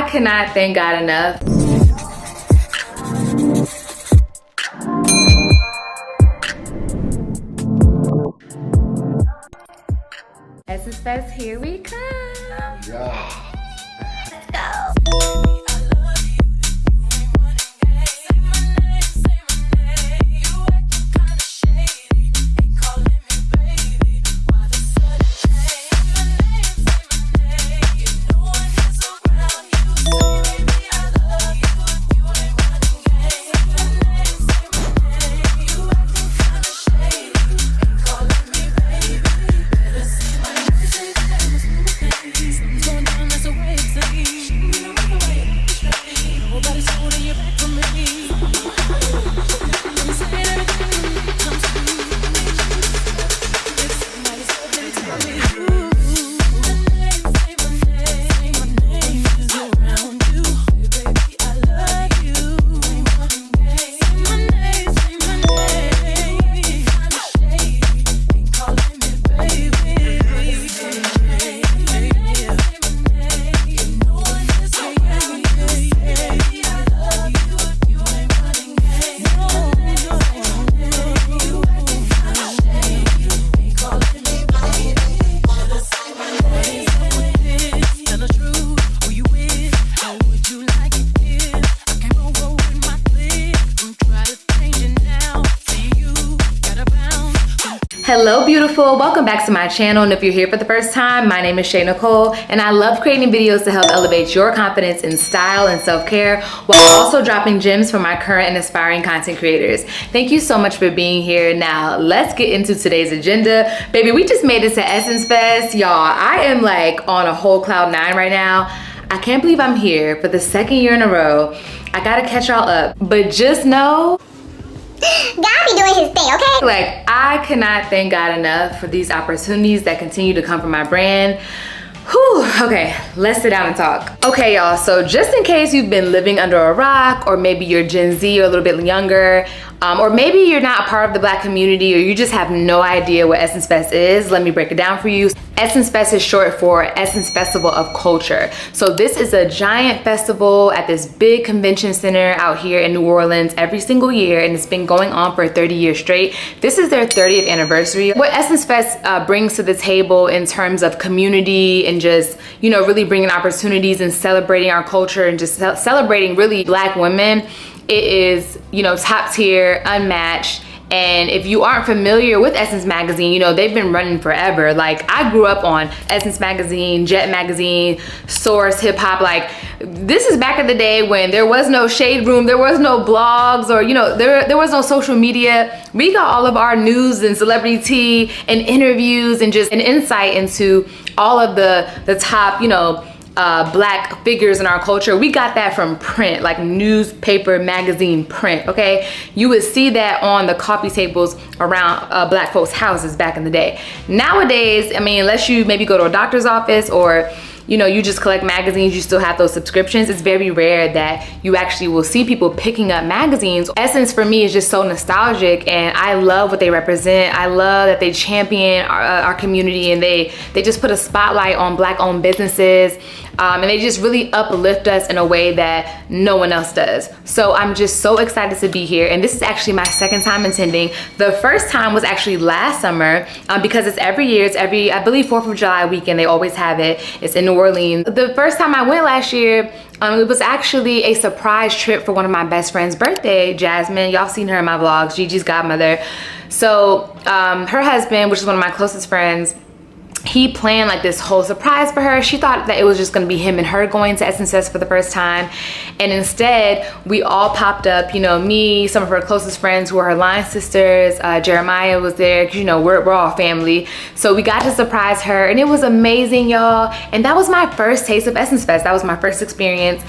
cannot thank God enough. Essence Fest, here we come. Yeah. Let's go. Hello beautiful, welcome back to my channel, and if you're here for the first time, my name is Shay Nicole and I love creating videos to help elevate your confidence in style and self-care while also dropping gems for my current and aspiring content creators. Thank you so much for being here. Now let's get into today's agenda. Baby, we just made it to Essence Fest. Y'all, I am like on a whole cloud nine right now. I can't believe I'm here for the second year in a row. I gotta catch y'all up, but just know God be doing his thing, okay? like, I cannot thank God enough for these opportunities that continue to come from my brand. Whew, okay, let's sit down and talk. Okay, y'all, so just in case you've been living under a rock, or maybe you're Gen Z or a little bit younger, or maybe you're not a part of the Black community, or you just have no idea what Essence Fest is, let me break it down for you. Essence Fest is short for Essence Festival of Culture. So this is a giant festival at this big convention center out here in New Orleans every single year, and it's been going on for 30 years straight. This is their 30th anniversary. What Essence Fest brings to the table in terms of community and just, you know, really bringing opportunities and celebrating our culture and just celebrating really Black women, it is, you know, top tier, unmatched. And if you aren't familiar with Essence Magazine, you know, they've been running forever. Like, I grew up on Essence Magazine, Jet Magazine, Source, Hip Hop. Like, this is back in the day when there was no shade room, there was no blogs, or, you know, there was no social media. We got all of our news and celebrity tea and interviews and just an insight into all of the top, you know, Black figures in our culture. We got that from print, like newspaper, magazine, print, okay? You would see that on the coffee tables around Black folks' houses back in the day. Nowadays, I mean, unless you maybe go to a doctor's office or, you know, you just collect magazines, you still have those subscriptions, it's very rare that you actually will see people picking up magazines. Essence for me is just so nostalgic, and I love what they represent. I love that they champion our community, and they just put a spotlight on Black-owned businesses. And they just really uplift us in a way that no one else does. So I'm just so excited to be here. And this is actually my second time attending. The first time was actually last summer because it's every year. It's every, I believe, 4th of July weekend. They always have it. It's in New Orleans. The first time I went last year, it was actually a surprise trip for one of my best friend's birthday, Jasmine. Y'all seen her in my vlogs, Gigi's godmother. So her husband, which is one of my closest friends, he planned like this whole surprise for her. She thought that it was just gonna be him and her going to Essence Fest for the first time. And instead, we all popped up, you know, me, some of her closest friends who are her line sisters, Jeremiah was there, 'cause, you know, we're all family. So we got to surprise her, and it was amazing, y'all. And that was my first taste of Essence Fest. That was my first experience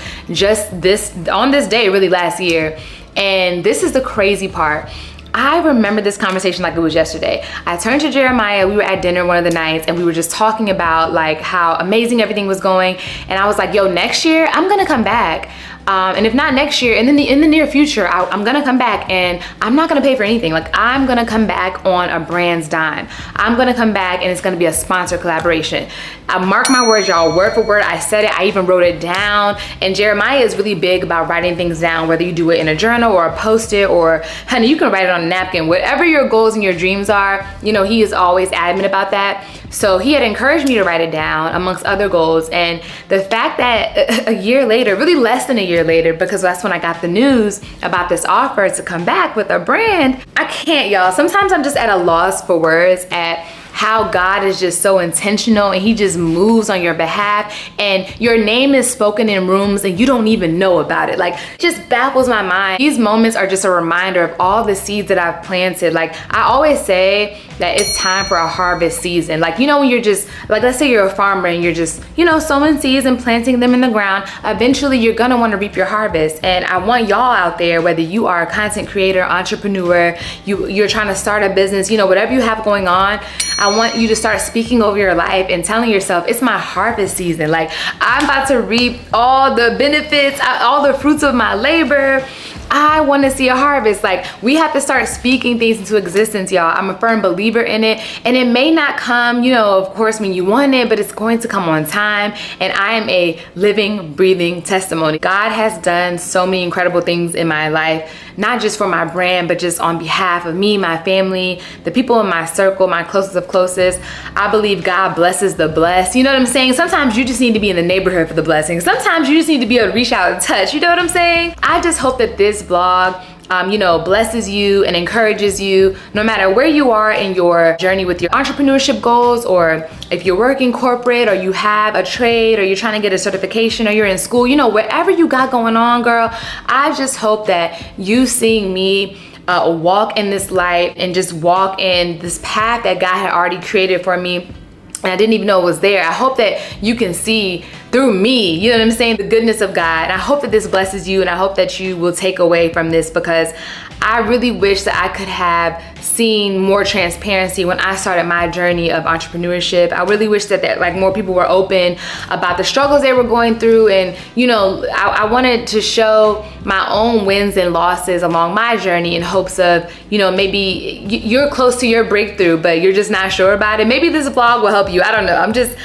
on this day, really last year. And this is the crazy part. I remember this conversation like it was yesterday. I turned to Jeremiah, we were at dinner one of the nights, and we were just talking about like how amazing everything was going. And I was like, yo, next year I'm gonna come back. And if not next year, and then in the near future, I'm gonna come back, and I'm not gonna pay for anything. Like, I'm gonna come back on a brand's dime. I'm gonna come back and it's gonna be a sponsor collaboration. Mark my words, y'all, word for word. I said it, I even wrote it down. And Jeremiah is really big about writing things down, whether you do it in a journal or a post-it, or honey, you can write it on a napkin. Whatever your goals and your dreams are, you know, he is always adamant about that. So he had encouraged me to write it down amongst other goals. And the fact that a year later, really less than a year later, because that's when I got the news about this offer to come back with a brand, I can't, y'all. Sometimes I'm just at a loss for words at how God is just so intentional, and he just moves on your behalf, and your name is spoken in rooms and you don't even know about it. Like, it just baffles my mind. These moments are just a reminder of all the seeds that I've planted. Like, I always say that it's time for a harvest season. Like, you know, when you're just, like, let's say you're a farmer and you're just, you know, sowing seeds and planting them in the ground, eventually you're gonna wanna reap your harvest. And I want y'all out there, whether you are a content creator, entrepreneur, you're trying to start a business, you know, whatever you have going on, I want you to start speaking over your life and telling yourself, it's my harvest season. Like, I'm about to reap all the benefits, all the fruits of my labor. I want to see a harvest. Like, we have to start speaking things into existence, y'all. I'm a firm believer in it, and it may not come, you know, of course, when you want it, but it's going to come on time. And I am a living, breathing testimony. God has done so many incredible things in my life, not just for my brand, but just on behalf of me, my family, the people in my circle, my closest of closest. I believe God blesses the blessed. You know what I'm saying? Sometimes you just need to be in the neighborhood for the blessing. Sometimes you just need to be able to reach out and touch. You know what I'm saying? I just hope that this vlog, you know, blesses you and encourages you, no matter where you are in your journey with your entrepreneurship goals, or if you're working corporate, or you have a trade, or you're trying to get a certification, or you're in school, you know, whatever you got going on, girl, I just hope that you seeing me walk in this light and just walk in this path that God had already created for me, and I didn't even know it was there. I hope that you can see through me, you know what I'm saying, the goodness of God. And I hope that this blesses you, and I hope that you will take away from this, because I really wish that I could have seen more transparency when I started my journey of entrepreneurship. I really wish that like more people were open about the struggles they were going through. And you know, I wanted to show my own wins and losses along my journey in hopes of, you know, maybe you're close to your breakthrough, but you're just not sure about it. Maybe this vlog will help you. I don't know. I'm just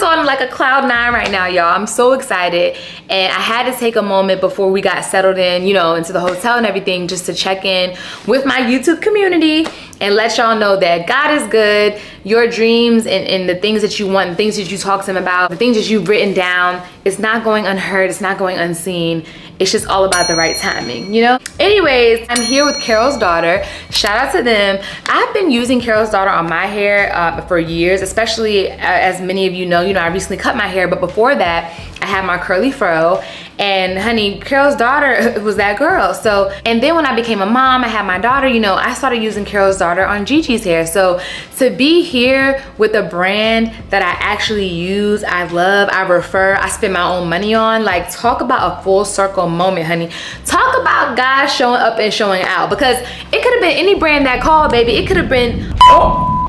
on like a cloud nine right now, y'all. I'm so excited. And I had to take a moment before we got settled in, you know, into the hotel and everything, just to check in with my YouTube community and let y'all know that God is good. Your dreams and the things that you want, the things that you talk to him about, the things that you've written down, it's not going unheard, it's not going unseen. It's just all about the right timing, you know? Anyways, I'm here with Carol's Daughter. Shout out to them. I've been using Carol's Daughter on my hair for years, especially as many of you know, I recently cut my hair, but before that, I had my curly fro. And honey, Carol's Daughter was that girl. So, and then when I became a mom, I had my daughter, you know, I started using Carol's Daughter on Gigi's hair. So to be here with a brand that I actually use, I love, I refer, I spend my own money on, like, talk about a full circle moment, honey. Talk about God showing up and showing out, because it could have been any brand that called, baby. It could have been, oh,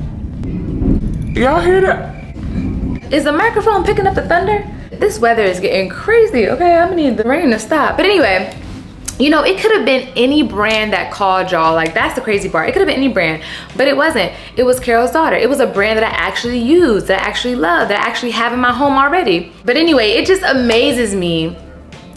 y'all hear that? Is the microphone picking up the thunder? This weather is getting crazy. Okay, I'm gonna need the rain to stop. But anyway, you know, it could have been any brand that called y'all. Like, that's the crazy part. It could have been any brand, but it wasn't. It was Carol's Daughter. It was a brand that I actually use, that I actually love, that I actually have in my home already. But anyway, it just amazes me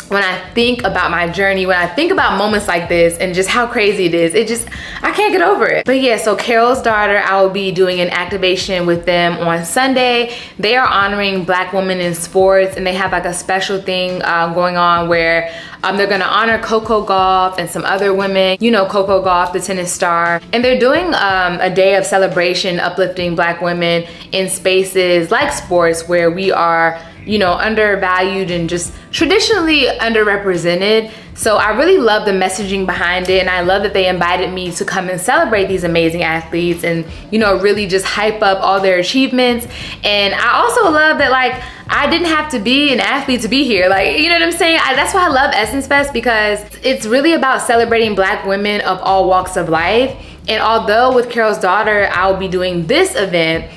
when I think about my journey, when I think about moments like this and just how crazy it is. It just, I can't get over it. But yeah, so Carol's Daughter, I will be doing an activation with them on Sunday. They are honoring Black women in sports, and they have like a special thing going on where they're gonna honor Coco Gauff and some other women. You know Coco Gauff, the tennis star. And they're doing a day of celebration, uplifting Black women in spaces like sports, where we are, you know, undervalued and just traditionally underrepresented. So I really love the messaging behind it, and I love that they invited me to come and celebrate these amazing athletes and, you know, really just hype up all their achievements. And I also love that, like, I didn't have to be an athlete to be here. Like, you know what I'm saying? That's why I love Essence Fest, because it's really about celebrating Black women of all walks of life. And although with Carol's Daughter, I'll be doing this event,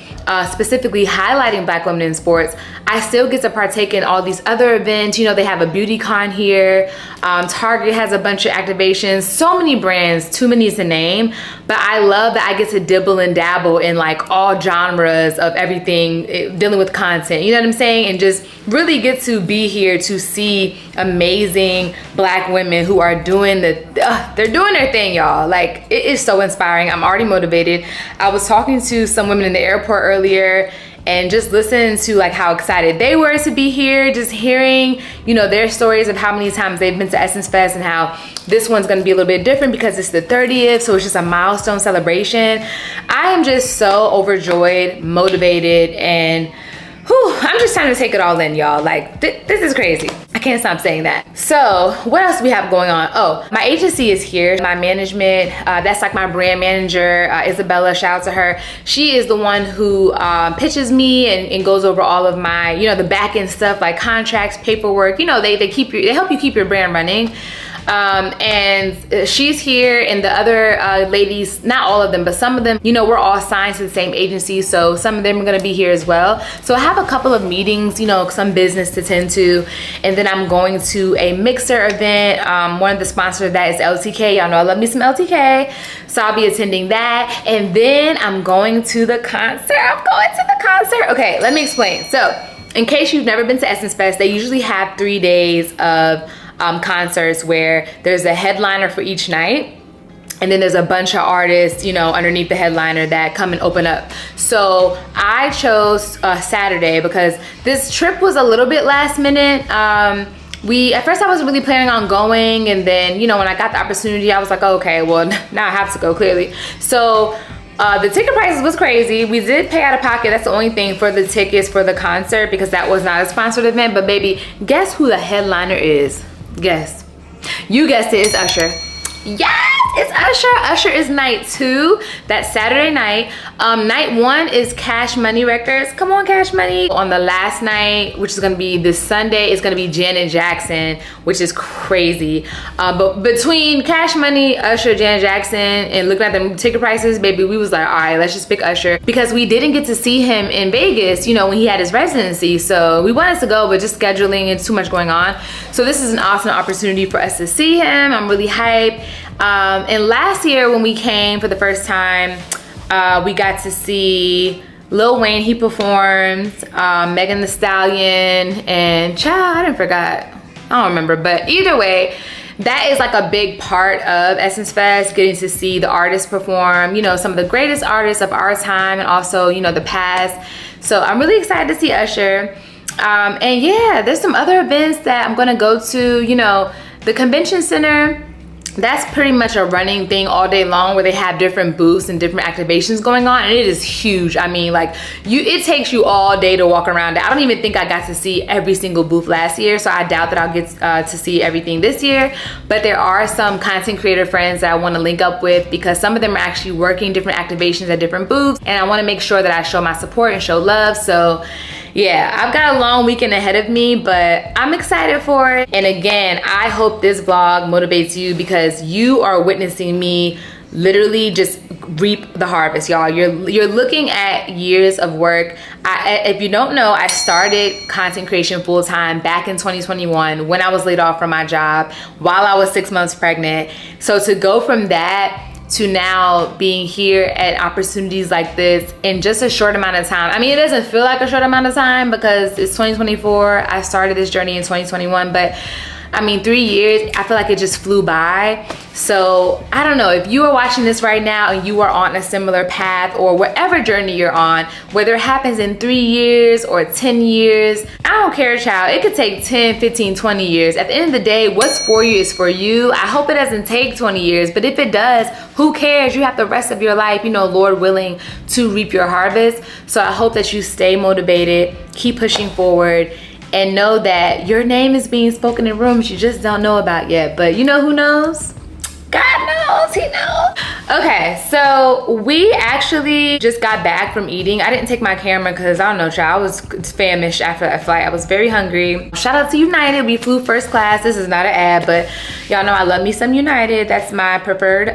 specifically highlighting Black women in sports, I still get to partake in all these other events. You know, they have a beauty con here. Target has a bunch of activations. So many brands, too many to name. But I love that I get to dibble and dabble in like all genres of everything dealing with content. You know what I'm saying? And just really get to be here to see amazing Black women who are doing they're doing their thing, y'all. Like, it is so inspiring. I'm already motivated. I was talking to some women in the airport earlier and just listening to like how excited they were to be here, just hearing, you know, their stories of how many times they've been to Essence Fest and how this one's gonna be a little bit different because it's the 30th, so it's just a milestone celebration. I am just so overjoyed, motivated, and I'm just trying to take it all in, y'all. Like, this is crazy. I can't stop saying that. So what else do we have going on? Oh, my agency is here. My management, that's like my brand manager, Isabella, shout out to her. She is the one who pitches me and goes over all of my, you know, the back end stuff like contracts, paperwork. You know, they help you keep your brand running. And she's here, and the other ladies, not all of them, but some of them, you know, we're all signed to the same agency, so some of them are gonna be here as well. So I have a couple of meetings, you know, some business to tend to, and then I'm going to a mixer event. One of the sponsors of that is LTK. Y'all know I love me some LTK, so I'll be attending that. And then I'm going to the concert. Okay, let me explain. So in case you've never been to Essence Fest, they usually have 3 days of concerts where there's a headliner for each night, and then there's a bunch of artists, you know, underneath the headliner that come and open up. So I chose Saturday because this trip was a little bit last minute. At first I wasn't really planning on going, and then, you know, when I got the opportunity, I was like, oh, okay, well, now I have to go, clearly. So the ticket prices was crazy. We did pay out of pocket. That's the only thing for the tickets for the concert, because that was not a sponsored event. But baby, guess who the headliner is? Guess. You guessed it, it's Usher. Yes, it's Usher. Usher is night 2. That's Saturday night. Night 1 is Cash Money Records. Come on, Cash Money. On the last night, which is gonna be this Sunday, it's gonna be Janet Jackson, which is crazy. But between Cash Money, Usher, Janet Jackson, and looking at the ticket prices, baby, we was like, all right, let's just pick Usher, because we didn't get to see him in Vegas, you know, when he had his residency. So we wanted to go, but just scheduling and too much going on. So this is an awesome opportunity for us to see him. I'm really hyped. And last year when we came for the first time, we got to see Lil Wayne. He performed, Megan Thee Stallion, and I don't remember, but either way, that is like a big part of Essence Fest, getting to see the artists perform, you know, some of the greatest artists of our time and also, you know, the past. So I'm really excited to see Usher. And yeah, there's some other events that I'm gonna go to, you know, the convention center. That's pretty much a running thing all day long, where they have different booths and different activations going on, and it is huge. I mean, like, it takes you all day to walk around it. I don't even think I got to see every single booth last year, so I doubt that I'll get to see everything this year. But there are some content creator friends that I want to link up with, because some of them are actually working different activations at different booths, and I want to make sure that I show my support and show love. So yeah, I've got a long weekend ahead of me, but I'm excited for it. And again, I hope this vlog motivates you, because you are witnessing me literally just reap the harvest, y'all. You're looking at years of work. If you don't know, I started content creation full-time back in 2021 when I was laid off from my job while I was 6 months pregnant. So to go from that to now being here at opportunities like this in just a short amount of time. I mean, it doesn't feel like a short amount of time because it's 2024. I started this journey in 2021, but I mean, 3 years, I feel like it just flew by. So I don't know, if you are watching this right now and you are on a similar path, or whatever journey you're on, whether it happens in 3 years or 10 years, I don't care, child. It could take 10, 15, 20 years. At the end of the day, what's for you is for you. I hope it doesn't take 20 years, but if it does, who cares? You have the rest of your life, you know, Lord willing, to reap your harvest. So I hope that you stay motivated, keep pushing forward, and know that your name is being spoken in rooms you just don't know about yet. But you know who knows? God knows, he knows. Okay, so we actually just got back from eating. I didn't take my camera because, I don't know, child, I was famished after that flight. I was very hungry. Shout out to United, we flew first class. This is not an ad, but y'all know I love me some United. That's my preferred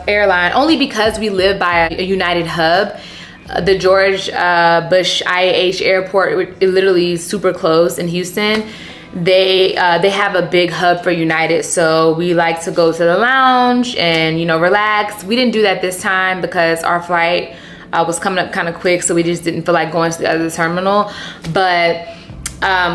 airline, only because we live by a United hub. the George Bush IAH airport, it literally super close in Houston. They have a big hub for United, so we like to go to the lounge and, you know, relax. We didn't do that this time because our flight was coming up kind of quick, so we just didn't feel like going to the other terminal. But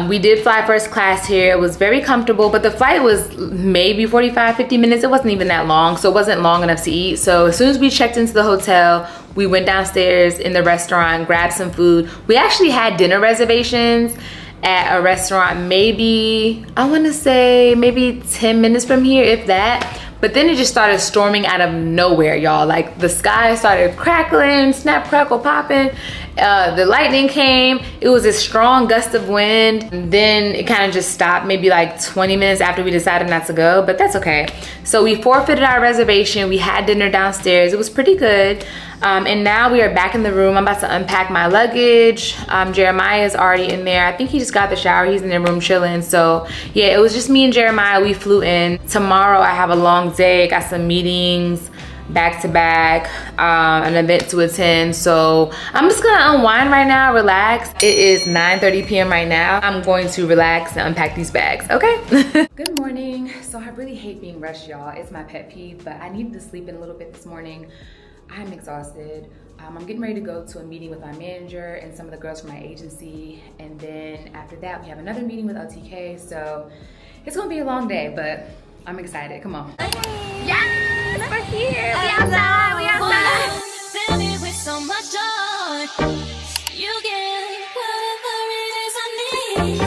we did fly first class here. It was very comfortable, but the flight was maybe 45-50 minutes. It wasn't even that long, so it wasn't long enough to eat. So as soon as we checked into the hotel, we went downstairs in the restaurant, grabbed some food. We actually had dinner reservations at a restaurant, maybe, I want to say maybe 10 minutes from here, if that. But then it just started storming out of nowhere, y'all. Like the sky started crackling, snap, crackle, popping. The lightning came. It was a strong gust of wind. And then it kind of just stopped maybe like 20 minutes after we decided not to go, but that's okay. So we forfeited our reservation. We had dinner downstairs. It was pretty good. And now we are back in the room. I'm about to unpack my luggage. Jeremiah is already in there. I think he just got the shower. He's in the room chilling. So yeah, it was just me and Jeremiah. We flew in. Tomorrow I have a long day. Got some meetings back to back, an event to attend. So I'm just gonna unwind right now, relax. It is 9:30 p.m. right now. I'm going to relax and unpack these bags, okay? Good morning. So I really hate being rushed, y'all. It's my pet peeve, but I needed to sleep in a little bit this morning. I'm exhausted. I'm getting ready to go to a meeting with my manager and some of the girls from my agency. And then after that, we have another meeting with LTK. So it's gonna be a long day, but I'm excited. Come on. Yes, we're here. We outside. We outside. Fill me with so much joy. You get whatever it is I need.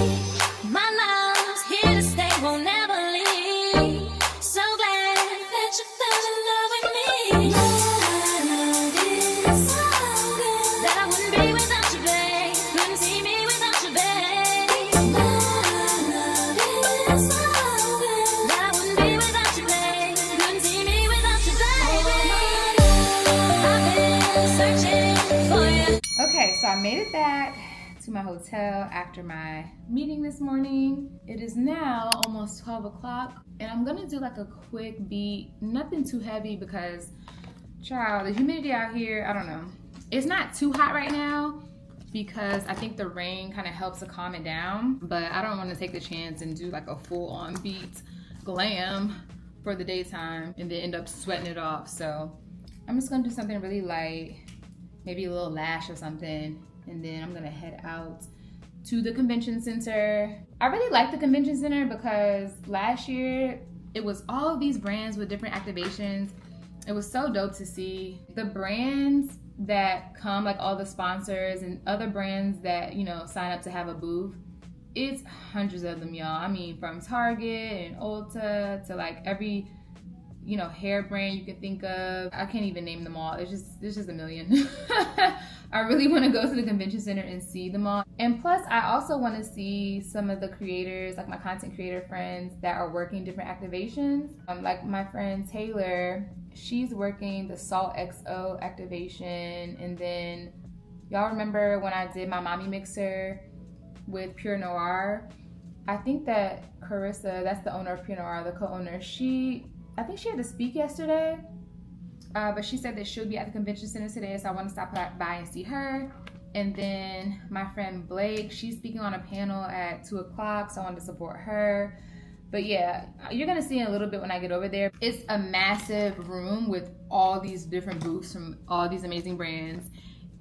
My love's here to stay, won't never leave. So glad that you fell in love with me. My love is so good that I wouldn't be without you, babe. Couldn't see me without you, babe. My love is so good that I wouldn't be without you, babe. Couldn't see me without you, baby. I've been searching for you. Okay, so I made it back to my hotel after my meeting this morning. It is now almost 12 o'clock, and I'm gonna do like a quick beat, nothing too heavy because, child, the humidity out here, I don't know. It's not too hot right now because I think the rain kind of helps to calm it down, but I don't want to take the chance and do like a full-on beat glam for the daytime and then end up sweating it off. So I'm just gonna do something really light, maybe a little lash or something, and then I'm gonna head out to the convention center. I really like the convention center because last year it was all of these brands with different activations. It was so dope to see the brands that come, like all the sponsors and other brands that, you know, sign up to have a booth. It's hundreds of them, y'all. I mean, from Target and Ulta to like every, you know, hair brand you can think of. I can't even name them all. It's just a million. I really want to go to the convention center and see them all. And plus, I also want to see some of the creators, like my content creator friends that are working different activations. Like my friend Taylor, she's working the Salt XO activation. And then y'all remember when I did my mommy mixer with Pure Noir? I think that Carissa, that's the owner of Pure Noir, the co-owner, I think she had to speak yesterday, but she said that she'll be at the convention center today, so I want to stop by and see her. And then my friend Blake, she's speaking on a panel at 2 o'clock, so I wanted to support her. But yeah, you're gonna see in a little bit when I get over there. It's a massive room with all these different booths from all these amazing brands,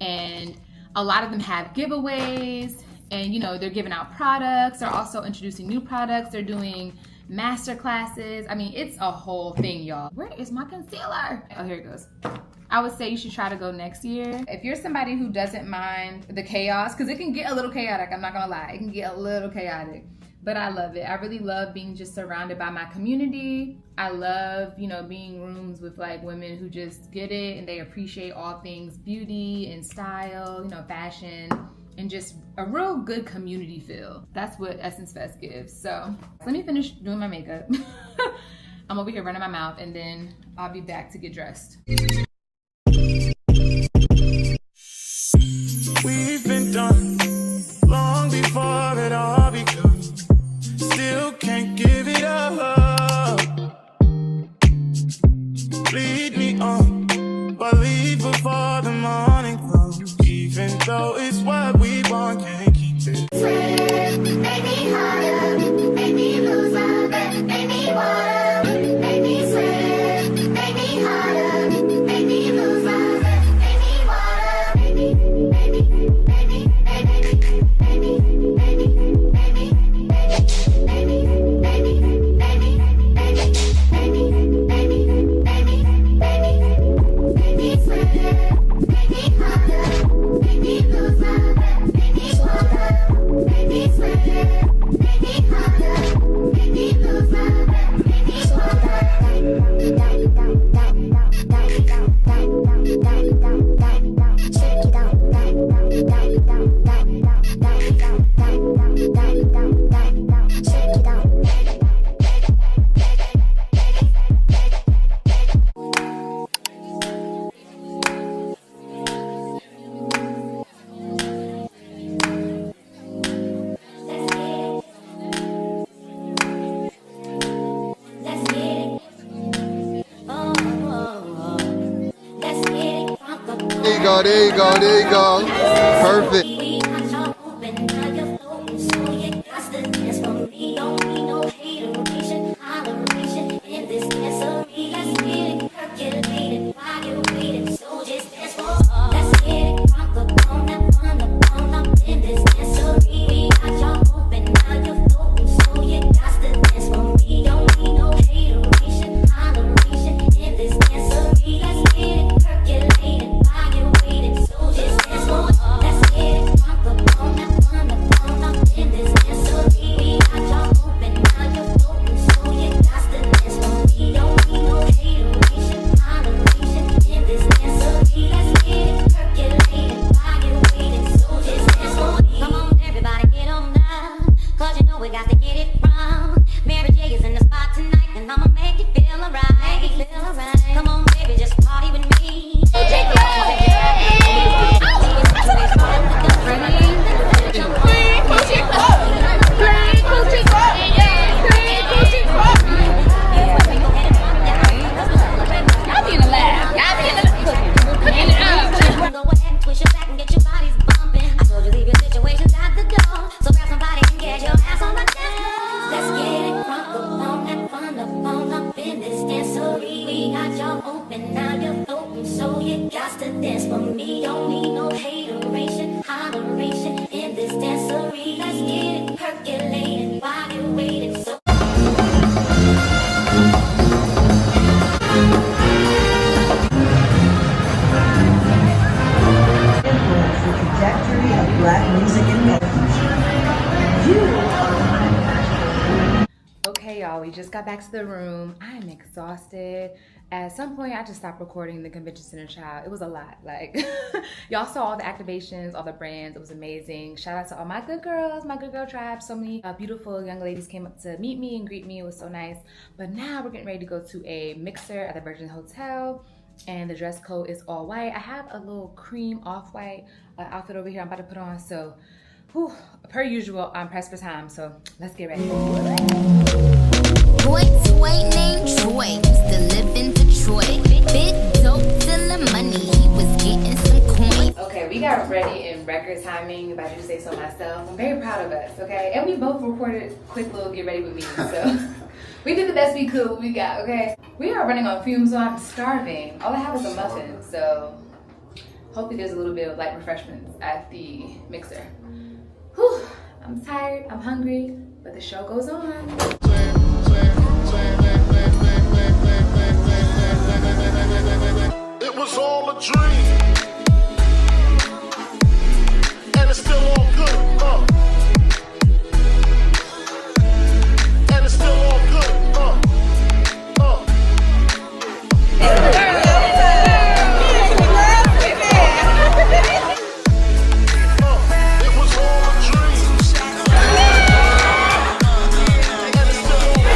and a lot of them have giveaways, and you know, they're giving out products. They're also introducing new products. They're doing master classes. I mean, it's a whole thing, y'all. Where is my concealer? Oh, here it goes. I would say you should try to go next year. If you're somebody who doesn't mind the chaos, because it can get a little chaotic, I'm not gonna lie. It can get a little chaotic, but I love it. I really love being just surrounded by my community. I love, you know, being in rooms with like women who just get it and they appreciate all things beauty and style, you know, fashion, and just a real good community feel. That's what Essence Fest gives. So let me finish doing my makeup. I'm over here running my mouth, and then I'll be back to get dressed. We've been done long before it all begun. Still can't give it up. Lead me on, but leave before the morning comes. There you go, there you go. Perfect. Okay, y'all, we just got back to the room. I am exhausted. At some point, I just stopped recording the convention center, child. It was a lot. Like, y'all saw all the activations, all the brands. It was amazing. Shout out to all my good girls, my good girl tribe. So many beautiful young ladies came up to meet me and greet me. It was so nice. But now we're getting ready to go to a mixer at the Virgin Hotel. And the dress code is all white. I have a little cream off-white outfit over here I'm about to put on. So, whew, per usual, I'm pressed for time. So, let's get ready. Boy, Troy named Troy, used to live in Detroit. Big dope till the money, he was getting some coin. Okay, we got ready in record timing, if I do say so myself. I'm very proud of us, okay? And we both recorded quick little get ready with me, so we did the best we could, what we got, okay? We are running on fumes, so I'm starving. All I have is a muffin, so hopefully there's a little bit of light refreshments at the mixer. Whew, I'm tired, I'm hungry, but the show goes on. It was all a dream, and it's still all good, and it's still all good, It was all a dream, and it's still all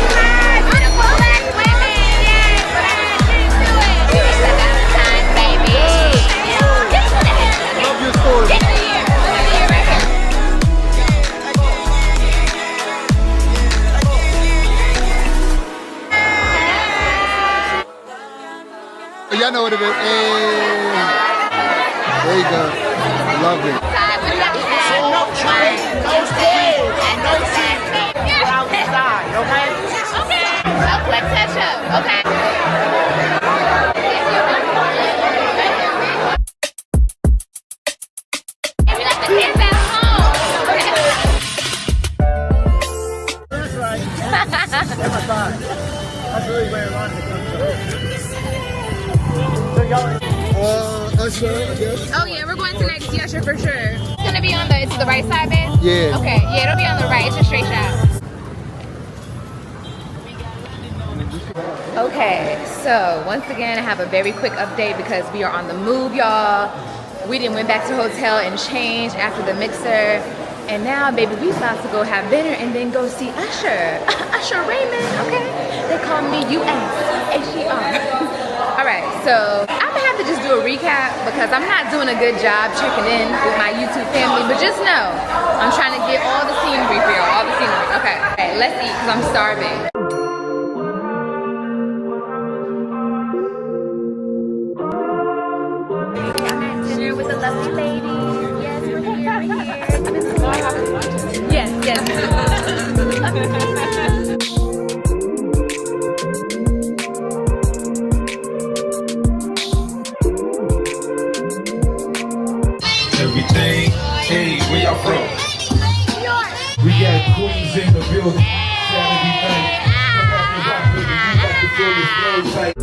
Love your story. Y'all know what it is. Hey. There you go. Love it. Let's touch up, okay? the kids at home. That's right. That's my thought. That's really where I wanted to go. So y'all, Usher, I guess. Oh yeah, we're going tonight to see Usher for sure. It's gonna be on it's the right side, babe? Yeah. Okay, yeah, it'll be on the right. It's a straight shot. Okay, so once again, I have a very quick update because we are on the move, y'all. We didn't went back to the hotel and changed after the mixer. And now, baby, we about to go have dinner and then go see Usher. Usher Raymond, okay? They call me U-S-H-E-R. All right, so I'm gonna have to just do a recap because I'm not doing a good job checking in with my YouTube family, but just know, I'm trying to get all the scenery for y'all, all the scenery. Okay, let's eat because I'm starving. With the lovely ladies. Yes, we're here, Yes, yes. Everything. Hey, where y'all from? New York. We got queens in the building. Saturday night. Come back and rock with me. We got to feel this flow tight.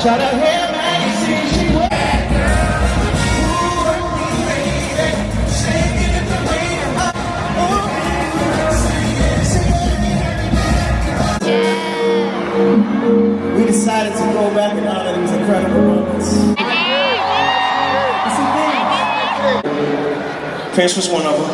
Shout out here, man. You see she wet. We decided to go back and honor these incredible moments. Prince was one of them.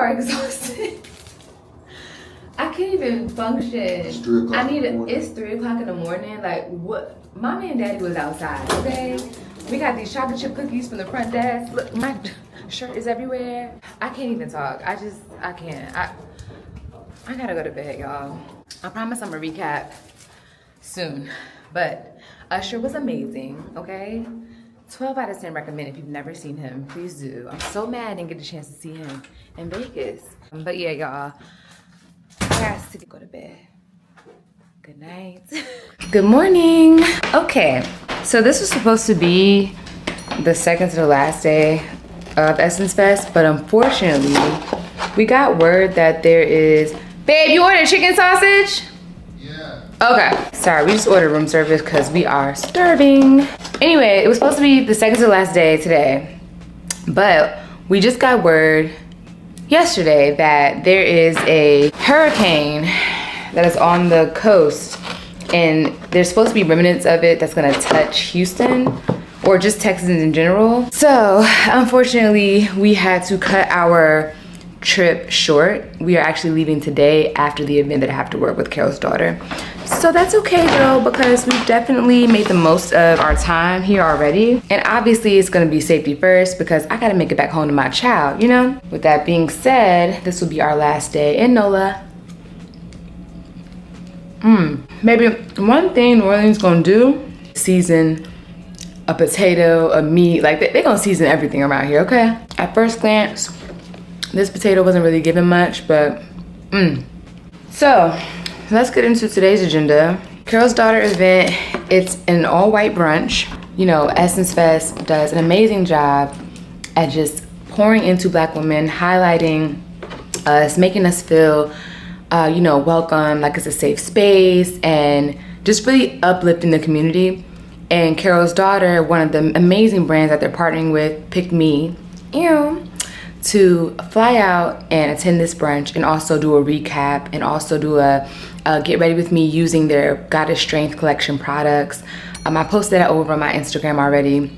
Exhausted. I can't even function. It's 3 o'clock. It's 3 o'clock in the morning. Like what? Mommy and Daddy was outside. Okay, we got these chocolate chip cookies from the front desk. Look, my shirt is everywhere. I can't even talk. I can't. I gotta go to bed, y'all. I promise I'm gonna recap soon. But Usher was amazing. Okay. 12 out of 10 recommend. If you've never seen him, please do. I'm so mad I didn't get the chance to see him in Vegas. But yeah, y'all, I got to go to bed. Good night. Good morning. Okay, so this was supposed to be the second to the last day of Essence Fest, but unfortunately, we got word that there is... Babe, you ordered chicken sausage? Yeah. Okay, sorry, we just ordered room service because we are starving. Anyway, it was supposed to be the second to the last day today, but we just got word yesterday that there is a hurricane that is on the coast, and there's supposed to be remnants of it that's gonna touch Houston or just Texans in general. So unfortunately, we had to cut our trip short. We are actually leaving today after the event that I have to work with Carol's daughter. So that's okay though, because we've definitely made the most of our time here already. And obviously it's gonna be safety first because I gotta make it back home to my child, you know? With that being said, this will be our last day in NOLA. Maybe one thing New Orleans gonna do, season a potato, a meat, like they gonna season everything around here, okay? At first glance, this potato wasn't really giving much, but So, let's get into today's agenda. Carol's Daughter event, it's an all-white brunch. You know, Essence Fest does an amazing job at just pouring into Black women, highlighting us, making us feel, you know, welcome, like it's a safe space, and just really uplifting the community. And Carol's Daughter, one of the amazing brands that they're partnering with, picked me to fly out and attend this brunch and also do a recap and also do a get ready with me using their Goddess Strength collection products. I posted that over on my Instagram already,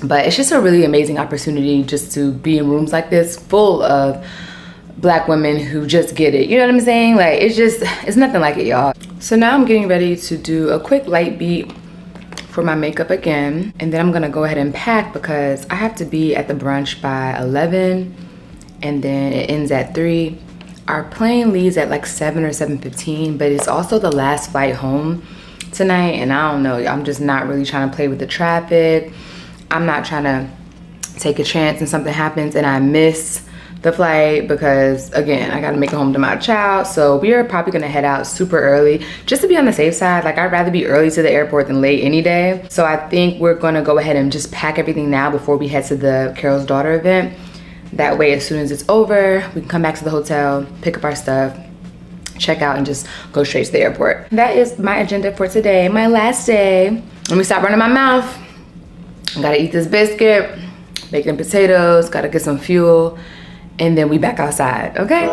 but it's just a really amazing opportunity just to be in rooms like this full of Black women who just get it. You know what I'm saying? Like, it's nothing like it, y'all. So now I'm getting ready to do a quick light beat for my makeup again, and then I'm gonna go ahead and pack because I have to be at the brunch by 11 and then it ends at 3. Our plane leaves at like 7 or 7:15, but it's also the last flight home tonight, and I don't know, I'm just not really trying to play with the traffic. I'm not trying to take a chance and something happens and I miss the flight because, again, I gotta make it home to my child. So we are probably gonna head out super early just to be on the safe side. Like, I'd rather be early to the airport than late any day. So I think we're gonna go ahead and just pack everything now before we head to the Carol's Daughter event. That way, as soon as it's over, we can come back to the hotel, pick up our stuff, check out, and just go straight to the airport. That is my agenda for today, my last day. Let me stop running my mouth. I gotta eat this biscuit, bacon and potatoes, gotta get some fuel, and then we back outside, okay?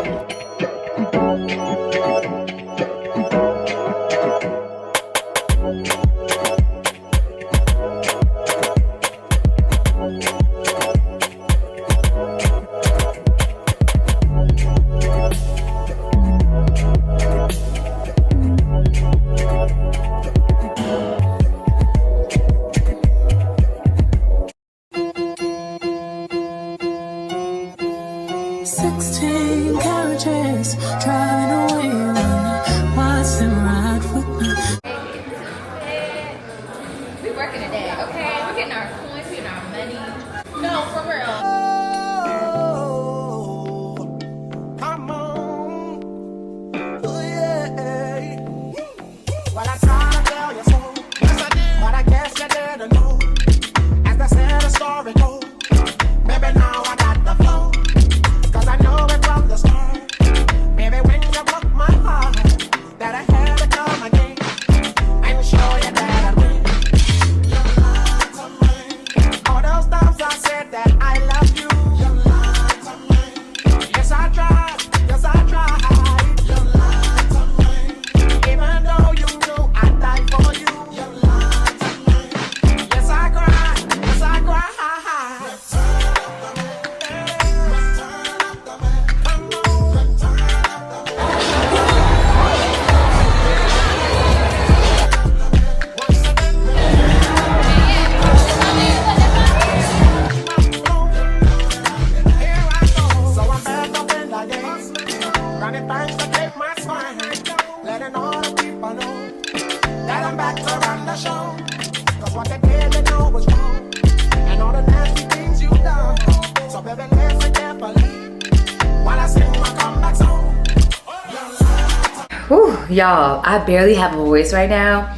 Y'all, I barely have a voice right now.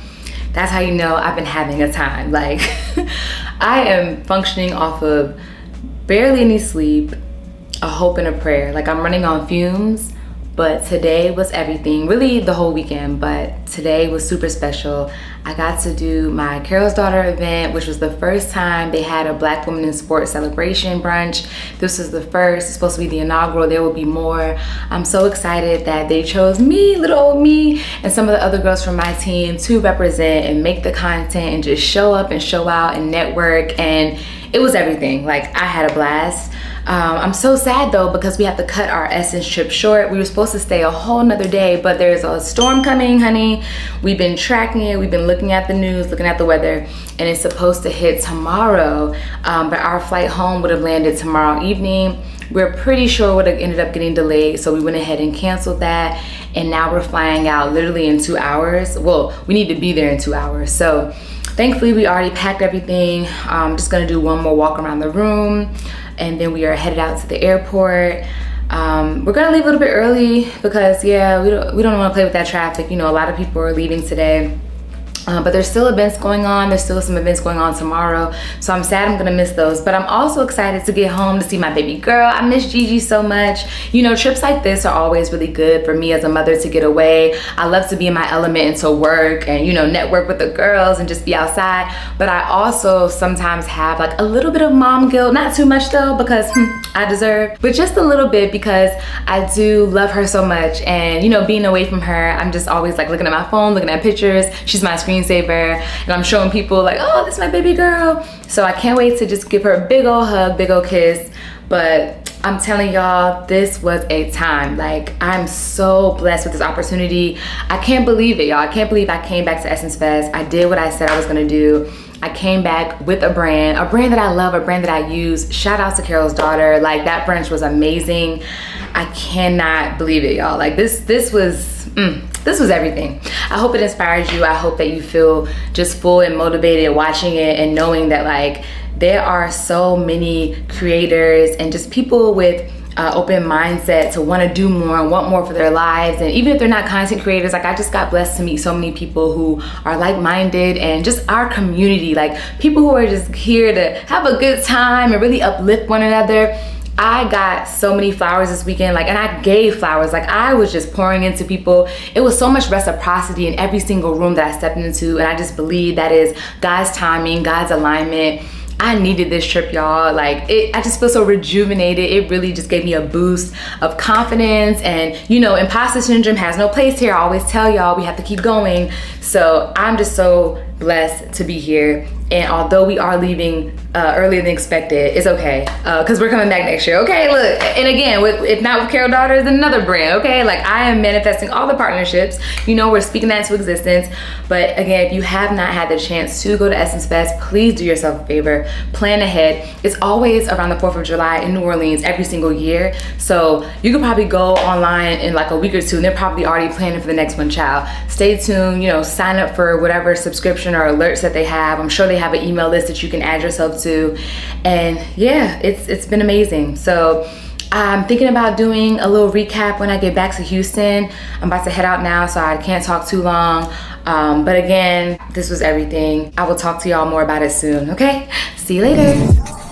That's how you know I've been having a time. Like, I am functioning off of barely any sleep, a hope and a prayer. Like, I'm running on fumes, but today was everything. Really the whole weekend, but today was super special. I got to do my Carol's Daughter event, which was the first time they had a Black Women in Sports celebration brunch. This was the first. It's supposed to be the inaugural. There will be more. I'm so excited that they chose me, little old me, and some of the other girls from my team to represent and make the content and just show up and show out and network, and it was everything. Like, I had a blast. I'm so sad though because we have to cut our Essence trip short. We were supposed to stay a whole nother day, but there's a storm coming, honey. We've been tracking it. We've been looking at the news, looking at the weather, and it's supposed to hit tomorrow. But our flight home would have landed tomorrow evening. we're pretty sure would have ended up getting delayed, so we went ahead and canceled that, and now we're flying out literally in 2 hours. Well, we need to be there in 2 hours, so thankfully we already packed everything. I'm just gonna do one more walk around the room, and then we are headed out to the airport. We're gonna leave a little bit early because yeah, we don't want to play with that traffic. You know, a lot of people are leaving today. But there's still events going on. There's still some events going on tomorrow. So I'm sad I'm gonna miss those. But I'm also excited to get home to see my baby girl. I miss Gigi so much. You know, trips like this are always really good for me as a mother to get away. I love to be in my element and to work and, you know, network with the girls and just be outside. But I also sometimes have like a little bit of mom guilt. Not too much though, because I deserve, but just a little bit because I do love her so much. And, you know, being away from her, I'm just always like looking at my phone, looking at pictures. She's my screensaver, and I'm showing people like, oh, this is my baby girl. So I can't wait to just give her a big old hug, big old kiss. But I'm telling y'all, this was a time. Like, I'm so blessed with this opportunity. I can't believe it, y'all. I can't believe I came back to Essence Fest. I did what I said I was gonna do. I came back with a brand that I love, a brand that I use. Shout out to Carol's daughter. Like, that brunch was amazing. I cannot believe it, y'all. Like, this was everything. I hope it inspires you. I hope that you feel just full and motivated watching it and knowing that like there are so many creators and just people with open mindset to want to do more and want more for their lives. And even if they're not content creators, like I just got blessed to meet so many people who are like-minded and just our community, like people who are just here to have a good time and really uplift one another. I got so many flowers this weekend, like, and I gave flowers. Like, I was just pouring into people. It was so much reciprocity in every single room that I stepped into, and I just believe that is God's timing, God's alignment. I needed this trip, y'all. Like, I just feel so rejuvenated. It really just gave me a boost of confidence, and you know, imposter syndrome has no place here. I always tell y'all we have to keep going. So I'm just so blessed to be here. And although we are leaving earlier than expected, it's okay, because we're coming back next year, okay? Look, and again, if not with Carol Daughters, another brand, okay? Like, I am manifesting all the partnerships. You know, we're speaking that into existence. But again, if you have not had the chance to go to Essence Fest, please do yourself a favor, plan ahead. It's always around the 4th of July in New Orleans every single year. So you could probably go online in like a week or two, and they're probably already planning for the next one, child. Stay tuned, you know, sign up for whatever subscription or alerts that they have. I'm sure they have an email list that you can add yourself to. And yeah, it's been amazing. So I'm thinking about doing a little recap when I get back to Houston. I'm about to head out now, so I can't talk too long. But again, this was everything. I will talk to y'all more about it soon, okay? See you later.